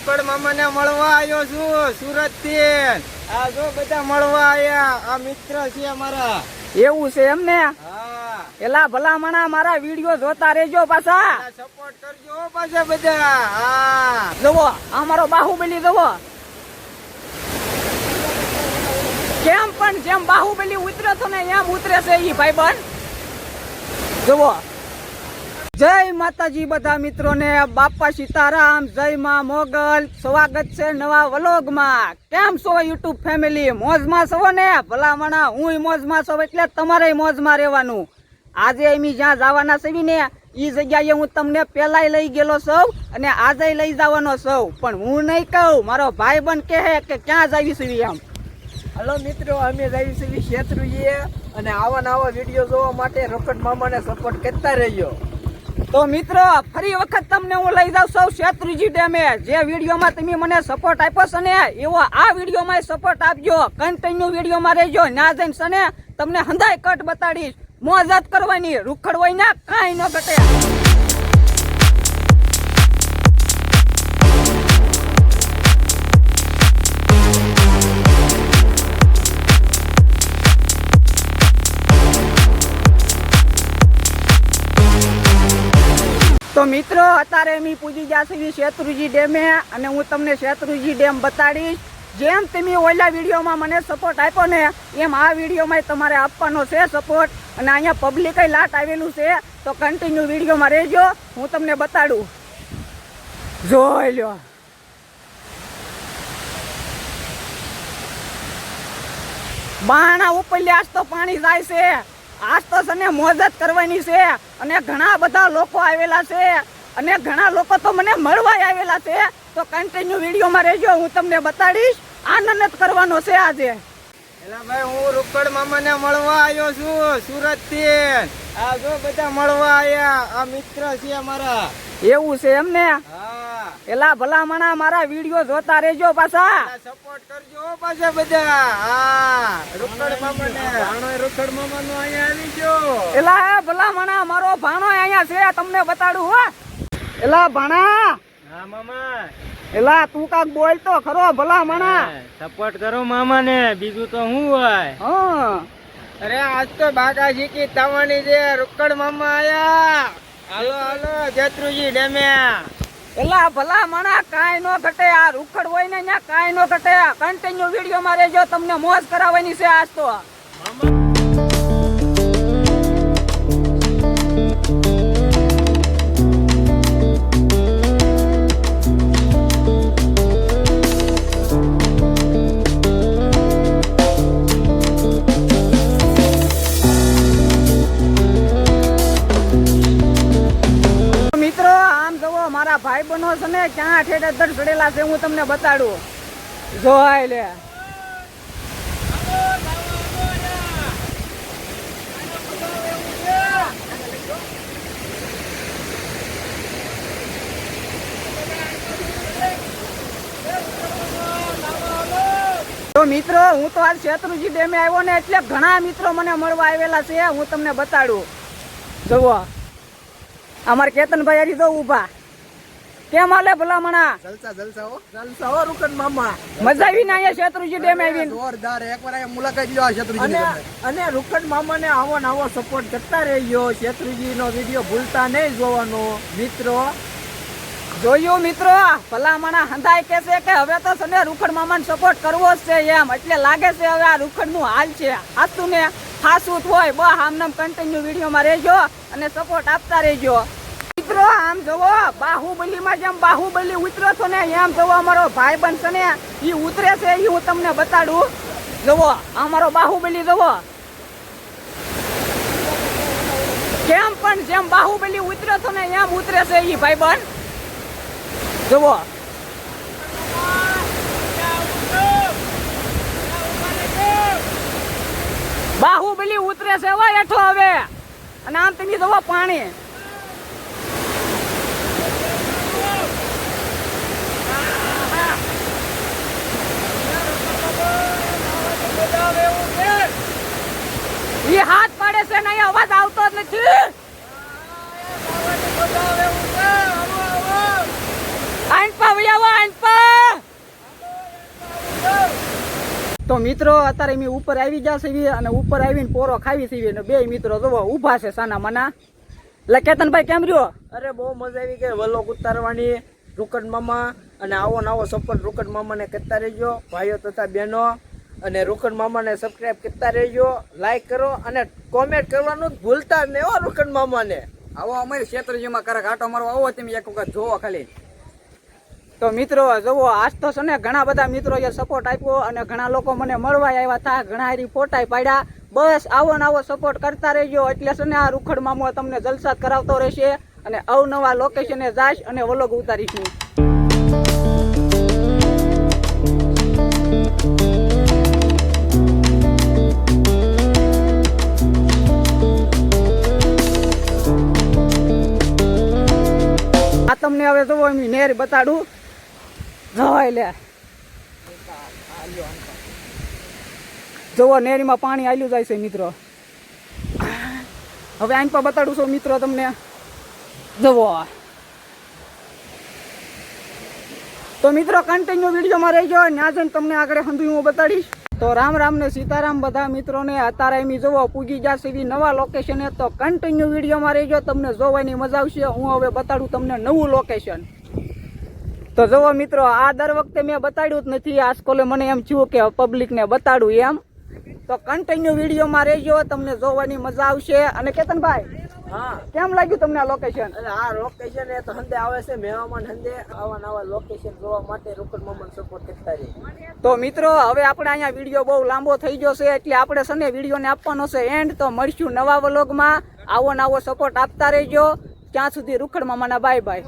રોકડ મામાને મળવા આવ્યો છું સુરત થી. આ જો બધા મળવા આયા. આ મિત્ર છે અમારા. એવું છે એમને? હા. એલા ભલામણા મારા વિડીયો જોતા રહેજો પાછા. સપોર્ટ કરજો પાછા બધા. હા જોવો અમારો બાહુબલી જોવો કેમ પણ જેમ બાહુબલી ઉતરે તો ને એમ ઉતરે છે ઈ ભાઈબંધ. જોવો. જય માતાજી બધા મિત્રોને. બાપા સીતારામ. જય માં મોગલ. સ્વાગત છે નવા વ્લોગમાં. કેમ છો યુટ્યુબ ફેમિલી? મોજમાં છો ને? ભલામણા હું મોજમાં છું એટલે તમારે મોજમાં રહેવાનું. આજે અમે જ્યાં જવાના છે ને એ જગ્યાએ હું તમને પેલા લઈ ગયેલો છું અને આજે લઈ જવાનો છું, પણ હું નહીં કહું, મારો ભાઈબંધ કહે કે ક્યાં જાવી છે એમ. હલો મિત્રો, અમે જઈએ છીએ શેત્રુજીએ અને આવા નવા વિડીયો જોવા માટે રોકડ મામાને સપોર્ટ કરતા રહેજો. તો મિત્રો ફરી વખત તમને હું લઈ જાઉં છું શેત્રુજી ડેમે. જે વિડીયોમાં તમે મને સપોર્ટ આપ્યો છે ને એવો આ વિડીયોમાં સપોર્ટ આપજો. કન્ટિન્યુ વિડીયોમાં રહેજો. ના જઈને છે ને તમને હંધાય કટ બતાડીશ. મોજ જ કરવાની, રૂખડ હોય ને કાંઈ ન ઘટે. તો મિત્રો અત્યારે અમે પૂજી જશે શેત્રુજી ડેમે અને હું તમને શેત્રુજી ડેમ બતાડીશ. જેમ તમે ઓલા વિડીયોમાં મને સપોર્ટ આપ્યો ને એમ આ વિડીયોમાં તમારે આપવાનો છે સપોર્ટ. અને અહીંયા પબ્લિક લાટ આવેલું છે તો કન્ટિન્યુ વિડીયોમાં રહેજો. હું તમને બતાડું. જોઈ લો. બાણા ઉપર આજ તો પાણી જાય છે. આજ તો છે ને મોજ જ કરવાની છે અને ઘણા બધા લોકો આવેલા છે અને ઘણા લોકો તો મને મળવા આવેલા છે. તો કન્ટિન્યુ વિડીયોમાં રહેજો. હું તમને બતાડીશ. આનંદ જ કરવાનો છે આજે. એલા ભાઈ, હું રોકડ મામાને મળવા આવ્યો છું સુરત થી. આ જો બધા મળવા આયા. આ મિત્ર છે અમારા. એવું છે એમને? હા. એલા ભલામણા મારા વિડીયો જોતા રહેજો પાછા. સપોર્ટ કરજો પાછા બધા. હા રોકડ મામાને. રોકડ મામાનો અહીંયા આવી ગયો. એલા ભલામણા મારો ભાણો અહીંયા છે, તમને બતાડું હો. એલા ભાણા. હા મામા. એલા તું કાક બોલ તો ખરો ભલામણા. સપોર્ટ કરો મામાને, બીજું તો શું હોય. હા. અરે આજ તો બાકા શીખી થવાની છે. રોકડ મામા આયા. હાલો હાલો શેત્રુજી ડેમે. એલા ભલામણા કાંઈ નો ઘટે. આ રૂખડ હોય ને ત્યાં કાંઈ નો ઘટે. કન્ટિન્યુ વિડીયોમાં રહેજો. તમને મોજ કરાવવાની છે આજ તો. મારા ભાઈ બનો છે ને ક્યાં ઠેઠ દર ચડેલા છે હું તમને બતાડું. જોઈ લે. તો મિત્રો હું તો આજ શેત્રુજી ડેમે આવ્યો ને એટલે ઘણા મિત્રો મને મળવા આવેલા છે. હું તમને બતાડું. જોવો અમારે કેતનભાઈ હરી તો ઉભા. કેમ હાલે ભલામણા? જલસા જલસા હો. જલસા હો રોકડ મામા. મજા આવી ને અહીંયા શેત્રુજી ડેમ આવીને? જોરદાર. એકવાર અહીંયા મુલાકાત લો આ શેત્રુજી અને રોકડ મામાને આવો નવો સપોર્ટ કરતા રહેજો. શેત્રુજીનો વિડીયો ભૂલતા નહીં જોવાનો મિત્રો. જોયું મિત્રો? ભલામણા હંધાય કે છે કે હવે તો સને રૂખડ મામાને સપોર્ટ કરવો જ છે એમ. એટલે લાગે છે હવે આ રૂખડ નું હાલ છે. હાથું ને ખાસું હોય બસ આમ કન્ટિન્યુ વિડીયોમાં રહેજો અને સપોર્ટ આપતા રહેજો. મિત્રો આમ જોવો, બાહુબલીમાં જેમ બાહુબલી ઉતર્યો છો ને એમ જોવો અમારો ભાઈ બનશે ને એ ઉતરે છે એ હું તમને બતાડું. જોવો અમારો બાહુબલી જોવો કેમ પણ જેમ બાહુબલી ઉતર્યો છો ને એમ ઉતરે છે એ ભાઈ બન. જોવો બાહુબલી ઉતરે છે હેઠો હવે. અને આમ તમે જોવો પાણી. એ હાથ પાડે છે ને અવાજ આવતો જ નથી. આઈન પા તો મિત્રો અત્યારે મેં ઉપર આવી જશે અને ઉપર આવીને પોરો ખાવી છે અને બે મિત્રો જોવો ઊભા છે સાના મના. એટલે કેતનભાઈ કેમ રહ્યો? અરે બહુ મજા આવી ગઈ વલોગ ઉતારવાની રૂકડ મામા, અને આવો નવો સપોર્ટ રૂકડ મામાને કરતા રહેજો ભાઈઓ તથા બહેનો, અને રૂકડ મામાને સબસ્ક્રાઇબ કરતા રહેજો, લાઈક કરો અને કોમેન્ટ કરવાનું ભૂલતા નહીં હો રૂકડ મામાને. આવો અમારી ક્ષેત્રજીમાં કરે આટો મારો આવો તમે એક વખત જોવો ખાલી. તો મિત્રો જોવો આજ તો છે ને ઘણા બધા મિત્રોએ સપોર્ટ આપ્યો અને ઘણા લોકો મને મળવા આવ્યા હતા, ઘણા હારી ફોટા પાડ્યા. બસ આવો ને આવો સપોર્ટ કરતા રહેજો એટલે છે ને આ રૂખડ મામો તમને જલસા કરાવતો રહેશે અને અવનવા લોકેશને જાશ અને વ્લોગ ઉતારીશું. આ તમને હવે જોવો એમ નેર બતાડું જવાય લે. જોવો નેરીમાં પાણી આલ્યું જાય છે મિત્રો. હવે આઈન પર બતાડું છું મિત્રો તમને જવો. તો મિત્રો કન્ટિન્યુ વિડીયોમાં રહી જાઓ, ત્યાં જઈને તમને આગળ હંધું હું બતાડીશ. તો રામ રામ ને સીતારામ બધા મિત્રોને. અત્યારે એમ જોવો પૂગી જશે એવી નવા લોકેશને, તો કન્ટિન્યુ વિડીયોમાં રહીજો, તમને જોવાની મજા આવશે. હું હવે બતાડું તમને નવું લોકેશન. તો જોવો મિત્રો આ દર વખતે મેં બતાડ્યું જ નથી, આ સ્કોલે મને એમ થયું કે પબ્લિકને બતાડું એમ. તો કન્ટિન્યુ વિડીયોમાં રહેજો, તમને જોવાની મજા આવશે. અને કેતનભાઈ હા કેમ લાગ્યું તમને આ લોકેશન? અને આ લોકેશન એ તો હંદે આવે છે, મહેમાન હંદે આવા નવા લોકેશન જોવા માટે રૂકડ મામાને સપોર્ટ કરતા રહે. તો મિત્રો હવે આપણે અહીંયા વિડીયો બહુ લાંબો થઈ ગયો છે એટલે આપણે છે ને વિડીયોને આપવાનો છે એન્ડ. તો મળશું નવા વ્લોગમાં. આવો નવો સપોર્ટ આપતા રહેજો. ત્યાં સુધી રૂખડ મામાના બાય બાય.